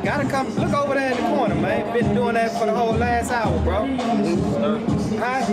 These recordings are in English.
gotta come look over there in the corner, man. Been doing that for the whole last hour, bro. Huh?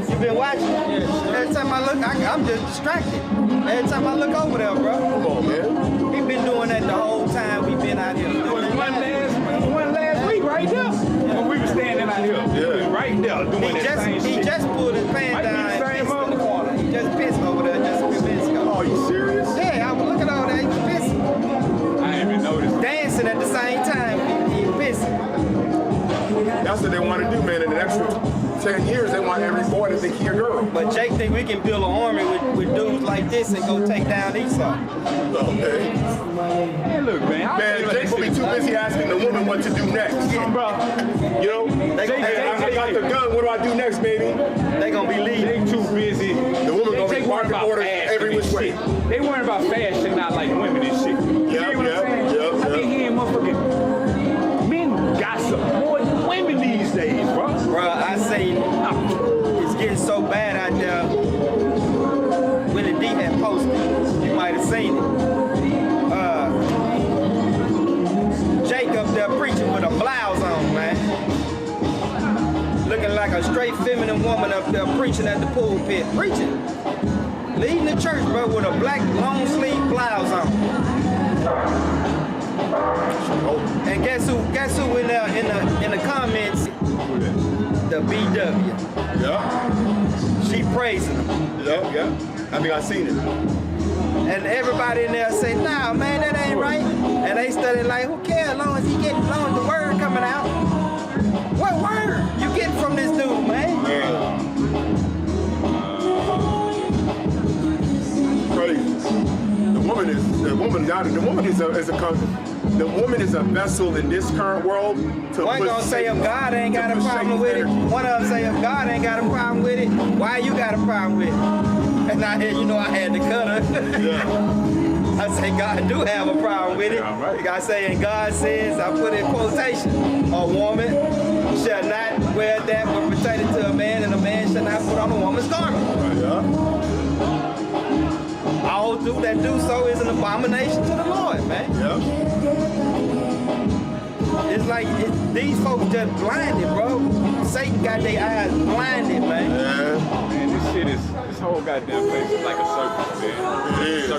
You been watching? Yeah. Every time I look, I'm just distracted. Every time I look over there, bro. Come on, man. He been doing that the whole time we been out here. One last week right there. When we were standing out here. Yeah. Right there doing that same shit. He just pulled his pants down and pissed in the corner. He just pissed over there just a few minutes ago. Oh, you serious? Yeah, I was looking over there, he was pissing. I ain't even noticed. Dancing at the same time, he was pissing. That's what they want to do, man. In the next 10 years, they want every boy to think he a girl. But Jake think we can build an army with dudes like this and go take down Esau. Okay. Hey, look, man. Man, Jake will be too busy asking the woman what to do next. Yeah. Bro, You know? Hey, I got the gun. What do I do next, baby? They gonna be leading. they too busy. The woman gonna be barking orders every which way. They worry about fashion, not like women and shit. You Yep, hear what I'm yep, saying? yep, I yep. been hearing motherfucking men gossip more than women these days, bro. Bruh, I say it's getting so bad out there. Willie D had posted. You might have seen it. Jake up there preaching with a blouse on, man. Looking like a straight feminine woman up there preaching at the pulpit. Preaching. Leading the church, bro, with a black long sleeve blouse on. And guess who in the comments? The BW. Yeah. She praising him. Yeah. I think I seen it. And everybody in there say, nah, man, that ain't right. And they study like, who cares as long as the word coming out? What word you getting from this dude, man? Yeah. Crazy. The woman is a vessel in this current world. One gonna say if God ain't got a problem with it. One of them say if God ain't got a problem with it, why you got a problem with it? And I had to cut her. Yeah. I say God do have a problem with it. Right. I say, and God says, I put in quotation, a woman shall not wear that what pertaining to a man, and a man shall not put on a woman's garment. Yeah. All that do so is an abomination to the Lord, man. Yeah. It's like these folks just blinded, bro. Satan got their eyes blinded, man. Yeah. Man, this whole goddamn place is like a circus, man. It is.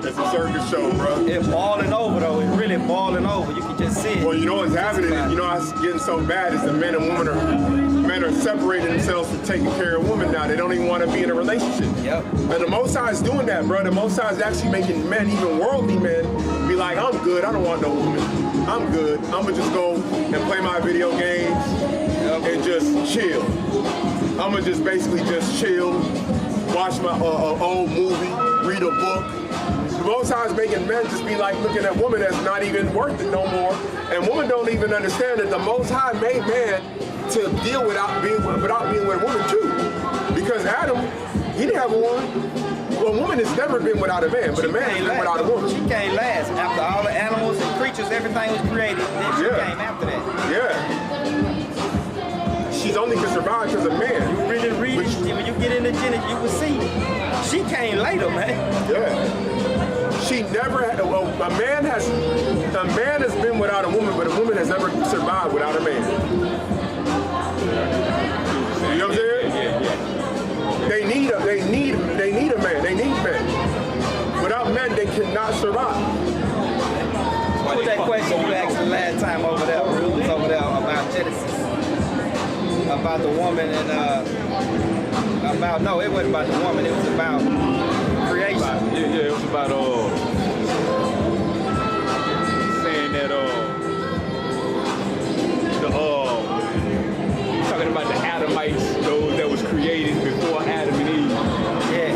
It's a circus show, bro. It's balling over, though. It's really balling over. You can just see it. Well, you know what's happening? You know what's getting so bad is the men and women are separating themselves from taking care of women now. They don't even want to be in a relationship. Yep. And the Most High is doing that, bro. The Most High is actually making men, even worldly men, be like, I'm good. I don't want no woman. I'm good. I'm going to just go and play my video games and just chill. I'm going to just basically just chill, watch my old movie, read a book. The Most High is making men just be like looking at women that's not even worth it no more. And women don't even understand that the Most High made man to deal without being with a woman too. Because Adam, he didn't have a woman. Well, a woman has never been without a man, but a man has been without a woman. She can't last. After all the animals and creatures, everything was created, then she came after that. Yeah. She's only can survive because of man. You really read it, when you get into Genesis, you will see. She came later, man. Yeah. She never had, a man has been without a woman, but a woman has never survived without a man. You know what I'm saying? Yeah. They need a man. They need men. Without men, they cannot survive. What was that question you asked the last time over there? It was over there about Genesis. About the woman and no, it wasn't about the woman. It was about creation. Yeah, it was about saying that talking about the Adamites, those that was created before Adam and Eve. Yeah.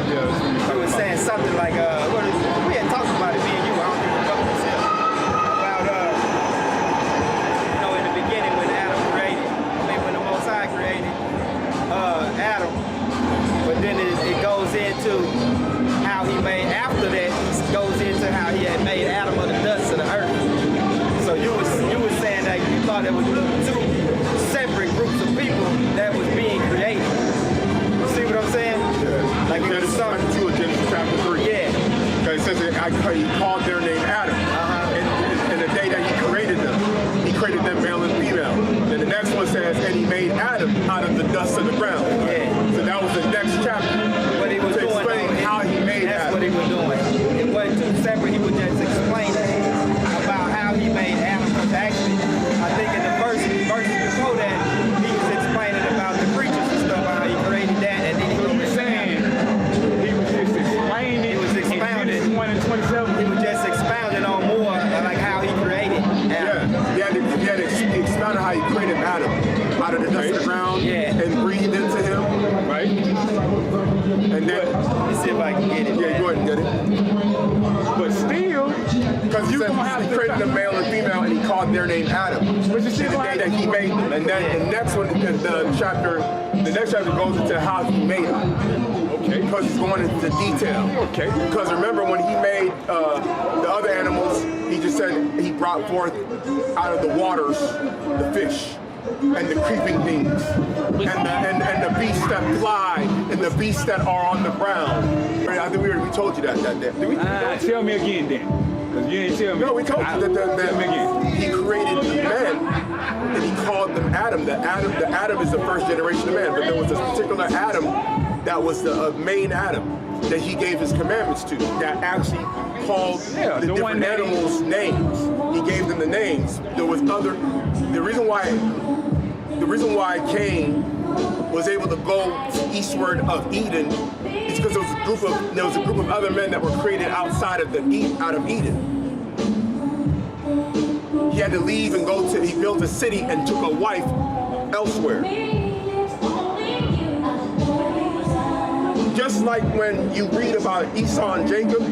Yeah. He was saying something like, we had talked about it, me and you, I don't think we talked about, in the beginning when when the Most High created Adam, but then it goes into how he made, after that, he goes into how he had made Adam of the dust of the earth. So you was saying that you thought there was two separate groups of people that was being created. See what I'm saying? Yeah. Like Genesis chapter 2 and Genesis chapter 3. Yeah. Because it says that he called their name Adam. Uh-huh. And the day that he created kind of how he created Adam out of the dust of the ground and breathed into him. Right. And then, Let me see if I can get it. yeah, go ahead and get it. But still, Because he created a male and female, and he called their name Adam. But you see the day that he made them. And then the next one, the next chapter goes into how he made them. okay. Because he's going into detail. Okay. Because remember when he made the other animals, he just said he brought forth out of the waters the fish and the creeping things and the beasts that fly and the beasts that are on the ground. I think we told you that day. Did we? Tell me again then. Because you didn't tell me. No, we told you that Tell me again. he created the men and he called them Adam. The Adam is the first generation of man, but there was this particular Adam that was the main Adam that he gave his commandments to, that actually called the different animals names. He gave them the names. There was other. The reason why Cain was able to go eastward of Eden is because there was a group of other men that were created outside of Eden. He had to leave and he built a city and took a wife elsewhere. Just like when you read about Esau and Jacob,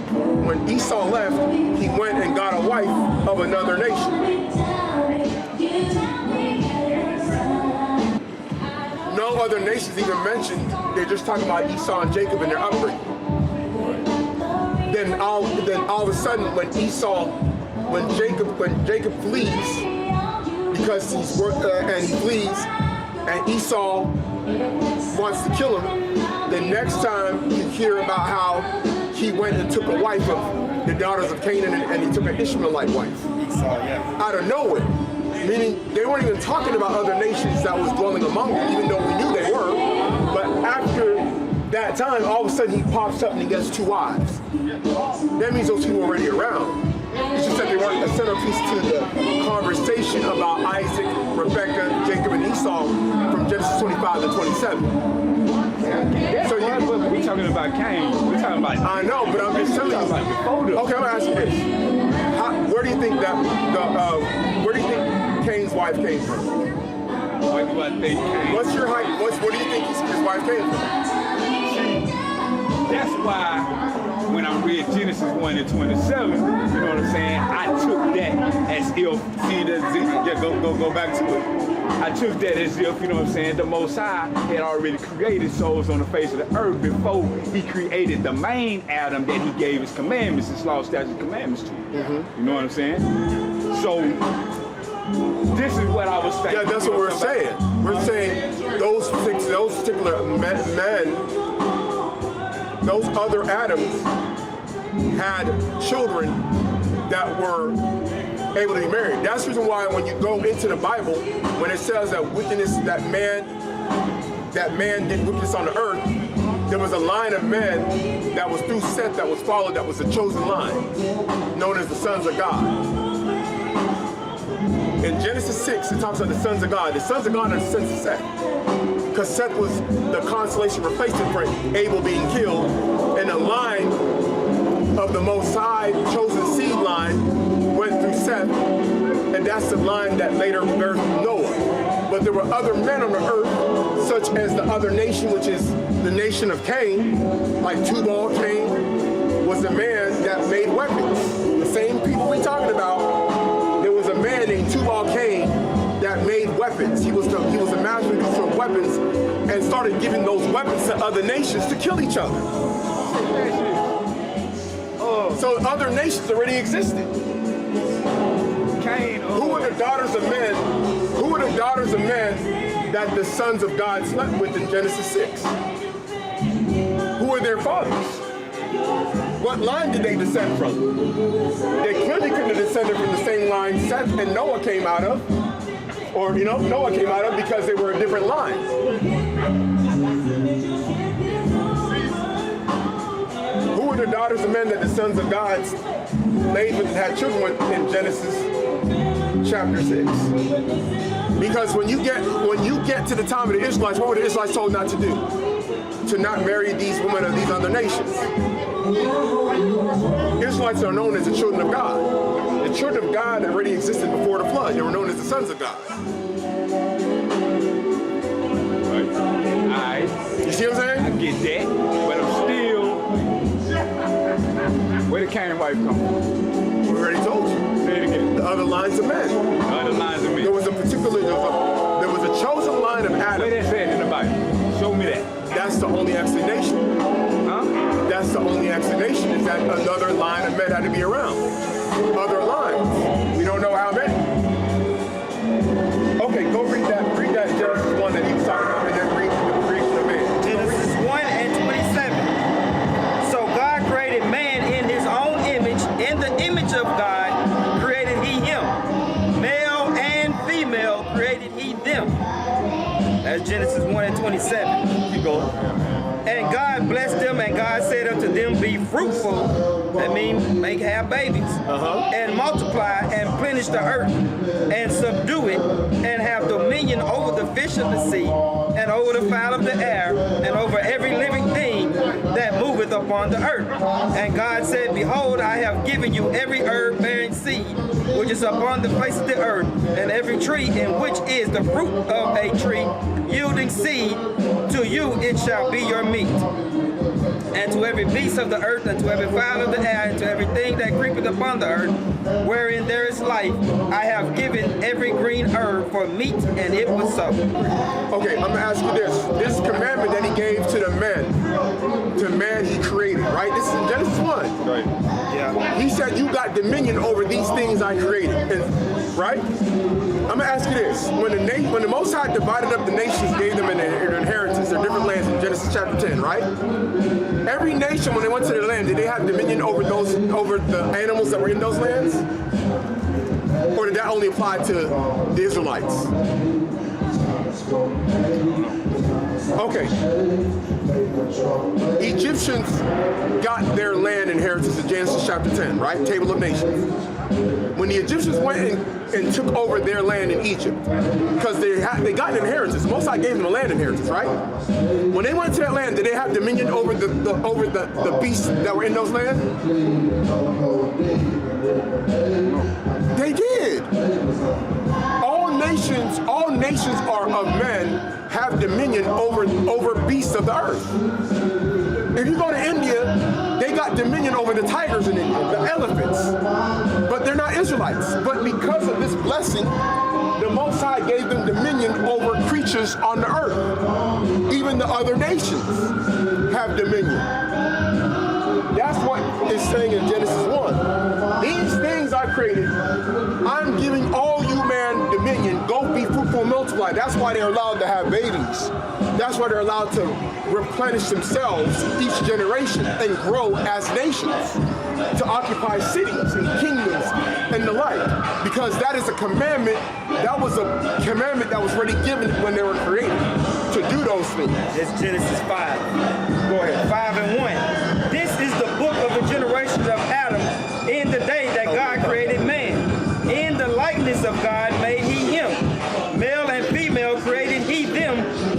when Esau left, he went and got a wife of another nation. No other nations even mentioned. They're just talking about Esau and Jacob and their upbringing. Then all of a sudden, when Jacob flees, because he's and he flees, and Esau wants to kill him, the next time you hear about how he went and took a wife of the daughters of Canaan and he took an Ishmaelite wife. Out of nowhere. Meaning they weren't even talking about other nations that was dwelling among them, even though we knew they were. But after that time, all of a sudden he pops up and he gets 2 wives. That means those two were already around. It's just that they weren't a centerpiece to the conversation about Isaac, Rebecca, Jacob, and Esau from Genesis 25 to 27. So we're talking about Cain. We're talking about. I know, but I'm just telling you. Okay, I'm gonna ask you this: where do you think Cain's wife came from? Where do I think Cain? What's your height? Where do you think his wife came from? That's why when I read Genesis 1 and 27, you know what I'm saying? I took that as if, go back to it. I took that as if, you know what I'm saying, the Most High had already created souls on the face of the earth before he created the main Adam that he gave his commandments, his law, statutes, commandments to. You know what I'm saying? So, this is what I was saying. Yeah, that's what we're saying. We're saying those particular men, those other Adams had children that were able to be married. That's the reason why when you go into the Bible, when it says that wickedness, that man did wickedness on the earth, there was a line of men that was through Seth that was followed, that was the chosen line, known as the sons of God. In Genesis 6, it talks about the sons of God. The sons of God are the sons of Seth. Because Seth was the consolation replacement for Abel being killed, and the line of the Most High chosen seed line went through Seth, and that's the line that later birthed Noah. But there were other men on the earth, such as the other nation, which is the nation of Cain, like Tubal Cain was the man that made weapons. The same people we're talking about, there was a man named Tubal Cain that made weapons. He was the master producer of weapons and started giving those weapons to other nations to kill each other. So other nations already existed. Cain. Who were the daughters of men? Who were the daughters of men that the sons of God slept with in Genesis 6? Who were their fathers? What line did they descend from? They clearly couldn't have descended from the same line Seth and Noah came out of. Or, Noah came out of, because they were a different line. Who were the daughters of men that the sons of God laid with and had children with in Genesis chapter 6? Because when you get to the time of the Israelites, what were the Israelites told not to do? To not marry these women of these other nations. Israelites are known as the children of God. The children of God already existed before the flood. They were known as the sons of God. see what I'm saying? I get that, but I'm still. Where the Cain wife come from? We already told you. Say it again. The other lines of men. Other lines of men. There was a chosen line of Adam. Where that's at in the Bible? Show me that. That's the only explanation. Huh? That's the only explanation is that another line of men had to be around. Other lines. We don't know how many. Okay, go read that Genesis 1 that he was talking about and then read the creation of man. Genesis 1 and 27. So God created man in his own image. In the image of God created he him. Male and female created he them. That's Genesis 1 and 27. You go. And God blessed them, and God said unto them, be fruitful. That means have babies. And multiply and plenish the earth and subdue it and have dominion over the fish of the sea and over the fowl of the air and over every living thing that moveth upon the earth. And God said, behold, I have given you every herb bearing seed which is upon the face of the earth, and every tree in which is the fruit of a tree yielding seed, to you it shall be your meat. And to every beast of the earth, and to every fowl of the air, and to everything that creepeth upon the earth, wherein there is life, I have given every green herb for meat, and it was so. Okay, I'm gonna ask you this. This commandment that he gave to the men, to man he created, right? This is in Genesis 1. Right. Yeah. He said, you got dominion over these things I created, and, right? I'm gonna ask you this. When the Most High divided up the nations, gave them an inheritance, their different lands in Genesis chapter 10, right? Every nation, when they went to their land, did they have dominion over the animals that were in those lands? Or did that only apply to the Israelites? Okay. Egyptians got their land inheritance in Genesis chapter 10, right? Table of Nations. When the Egyptians went and took over their land in Egypt, because they got an inheritance. Most High gave them a land inheritance, right? When they went to that land, did they have dominion over the beasts that were in those lands? They did. All nations are of men have dominion over beasts of the earth. If you go to India, they got dominion over the tigers in India, the elephants. But they're not Israelites. But because of this blessing, the Most High gave them dominion over creatures on the earth. Even the other nations have dominion. That's what it's saying in Genesis 1. These things I created, I'm giving all you man dominion. Go be fruitful and multiply. That's why they're allowed to have babies. That's why they're allowed to replenish themselves each generation and grow as nations, to occupy cities and kingdoms and the like. Because that is a commandment, that was a commandment that was already given when they were created, to do those things. It's Genesis 5. Go ahead. 5 and 1. This is the book of the generations of Adam in the day that God created man. In the likeness of God made he him. Male and female created he them,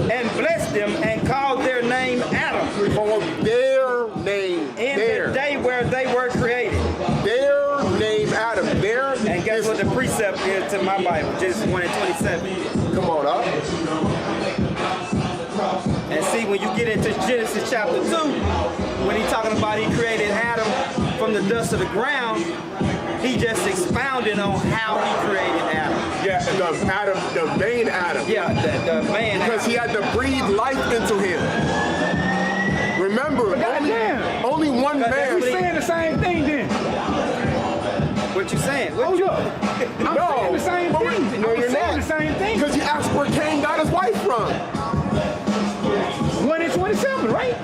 and blessed them, and called their name Adam. For their name. In the day where they were created. Their name Adam. Their And guess what the precept is to my Bible? Genesis 1 and 27. Come on up. And see, when you get into Genesis chapter 2, when he's talking about he created Adam from the dust of the ground, he just expounded on how he created Adam. Yeah, the main Adam. Yeah, the man. Because he had to breathe life into him. Remember, only one man. We're saying the same thing then. What you saying? Hold up. I'm saying the same thing. No, you're saying not. the same thing. Because you asked where Cain got his wife from. 1 and 27, right?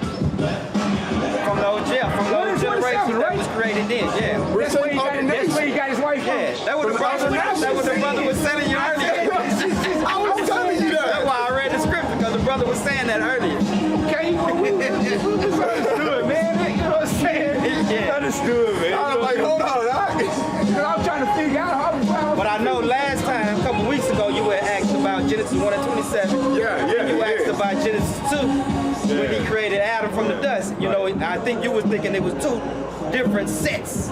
From those generations that was created then, yeah. We're That's where saying other he nations. got his wife from. Yeah, that was the brother was telling you earlier. I was telling you that. That's why I read the scripture, because the brother was saying that earlier. Okay, understood, man. You know what I'm saying? Yeah. Understood, man. I was like, hold on. I'm trying to figure out how. But I know last time, a couple weeks ago, you were asked about Genesis 1 and 27. Yeah. You asked about Genesis 2. when he created Adam from the dust. You know, I think you was thinking it was two different sets,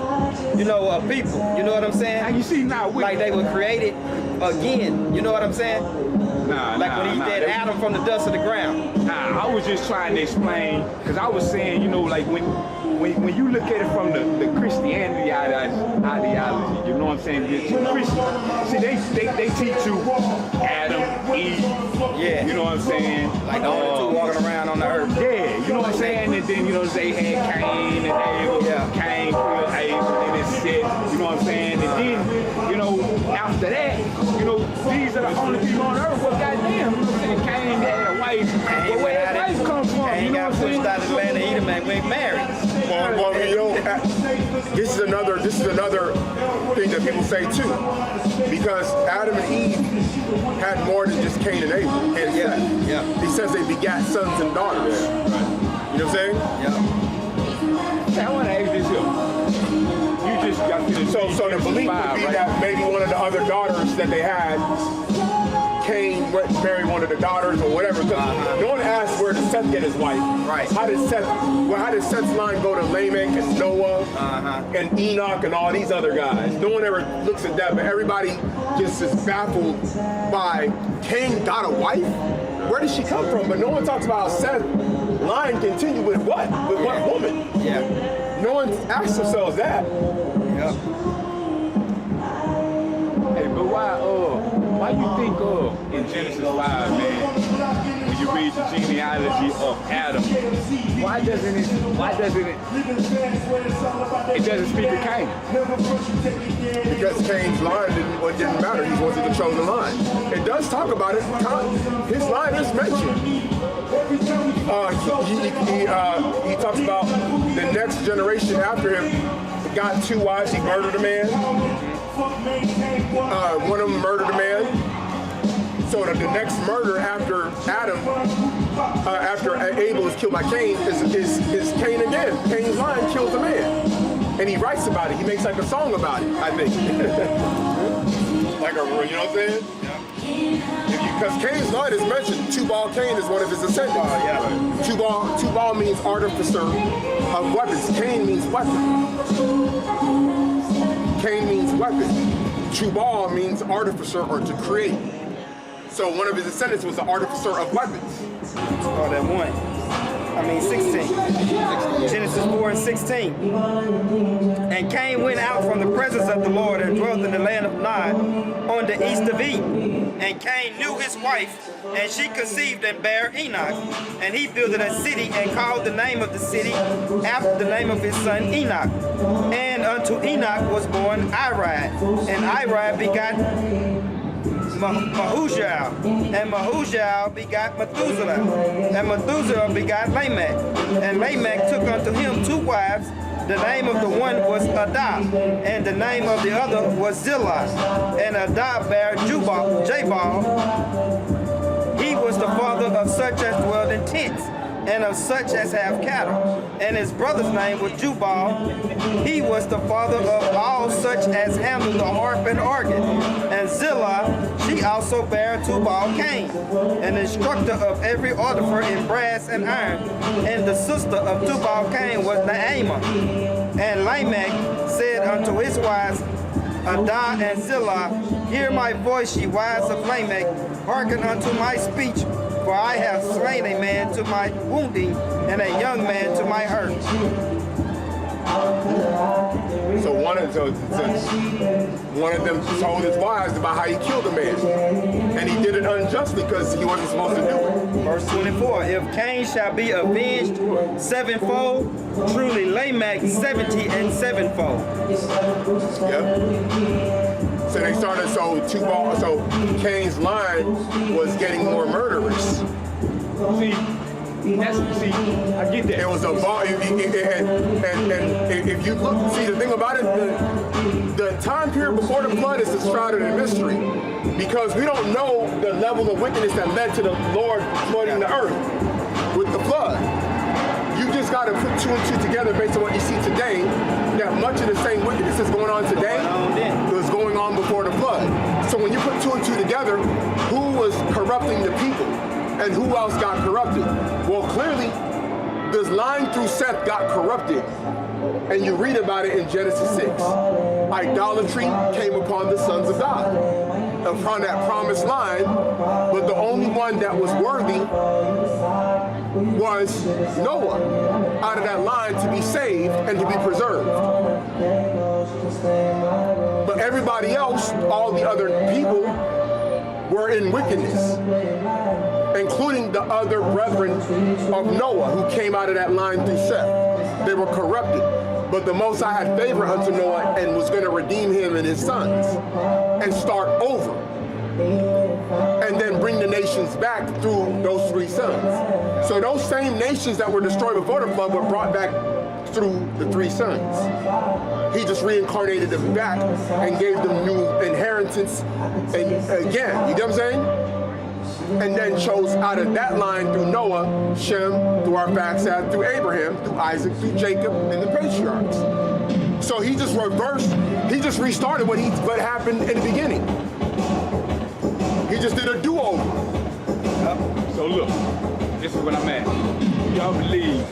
you know, of people. You know what I'm saying? Now you see now, like they were created again. You know what I'm saying? Like when he did Adam from the dust of the ground. Nah, I was just trying to explain, because I was saying, you know, like when you look at it from the Christianity ideology, you know what I'm saying? See, they teach you Adam, Eve, yeah, you know what I'm saying? Like the only two walking around on the earth. Yeah, you know what I'm saying? And then, you know, they had Cain and Abel, Cain killed Abel, and it's Seth, you know what I'm saying? And then, you know, after that, you know, these are the only people on earth. Well, goddamn, you know what I'm saying? Cain had a wife. But where that wife come from? Cain got pushed out of the land of Edom and went married. Well, you know, this is another thing that people say too, because Adam and Eve had more than just Cain and Abel. And he says they begat sons and daughters. You know what I'm saying? I want to ask this here. You just got to so the belief would be that maybe one of the other daughters that they had, Cain went and married one of the daughters or whatever. No one asked where did Seth get his wife. Right. How did Seth's line go to Lamech and Noah and Enoch and all these other guys? No one ever looks at that, but everybody just is baffled by Cain got a wife? Where did she come from? But no one talks about how Seth's line continued with what? With what woman? Yeah. No one asks themselves that. Yeah. Hey, but why you think in Genesis 5, man, when you read the genealogy of Adam, why doesn't it speak to Cain? Because Cain's line didn't matter. He wasn't the chosen line. It does talk about it. His line is mentioned. He talks about the next generation after him got two wives. He murdered a man. One of them murdered a man. So the next murder after Adam, after Abel was killed by Cain, is Cain again. Cain's line kills a man. And he writes about it. He makes like a song about it, I think. Like you know what I'm saying? Yeah. Because Cain's line is mentioned. Tubal Cain is one of his descendants. Tubal means artificer of weapons. Cain means weapon. Cain means weapon. Tubal means artificer or to create. So one of his descendants was the artificer of weapons. Oh, that 16. Genesis 4 and 16. And Cain went out from the presence of the Lord and dwelt in the land of Nod on the east of Eden. And Cain knew his wife, and she conceived and bare Enoch. And he builded a city and called the name of the city after the name of his son Enoch. And unto Enoch was born Irad, and Irad begot Mahujael, and Mahujael begot Methuselah, and Methuselah begot Lamech, and Lamech took unto him two wives. The name of the one was Adah, and the name of the other was Zillah, and Adah bare Jabal. He was the father of such as dwelled in tents, and of such as have cattle. And his brother's name was Jubal. He was the father of all such as handle the harp and organ. And Zillah, she also bare Tubal Cain, an instructor of every artificer in brass and iron. And the sister of Tubal Cain was Naamah. And Lamech said unto his wives, Adah and Zillah, hear my voice, ye wives of Lamech, hearken unto my speech, for I have slain a man to my wounding, and a young man to my hurt. So one of them told his wives about how he killed a man, and he did it unjustly because he wasn't supposed to do it. Verse 24, if Cain shall be avenged sevenfold, truly Lamech 70 and sevenfold. Yep. So they started, so Cain's line was getting more murderous. See, I get that. It was a ball, and if you look, see the thing about it, the time period before the flood is shrouded in mystery, because we don't know the level of wickedness that led to the Lord flooding the earth with the flood. You just got to put two and two together based on what you see today, that much of the same wickedness that's going on today was going on before the flood. So when you put two and two together, who was corrupting the people? And who else got corrupted? Well, clearly, this line through Seth got corrupted. And you read about it in Genesis 6. Idolatry came upon the sons of God, upon that promised line, but the only one that was worthy was Noah, out of that line to be saved and to be preserved. But everybody else, all the other people, were in wickedness, including the other brethren of Noah who came out of that line through Seth. They were corrupted. But the Most High had favor unto Noah and was going to redeem him and his sons and start over. And then bring the nations back through those 3 sons. So those same nations that were destroyed before the flood were brought back through the 3 sons. He just reincarnated them back and gave them new inheritance. And again, you know what I'm saying? And then chose out of that line through Noah, Shem, through Arphaxad, through Abraham, through Isaac, through Jacob, and the patriarchs. So he just reversed, he just restarted what happened in the beginning. He just did a do-over. So look, this is what I'm at. Y'all believe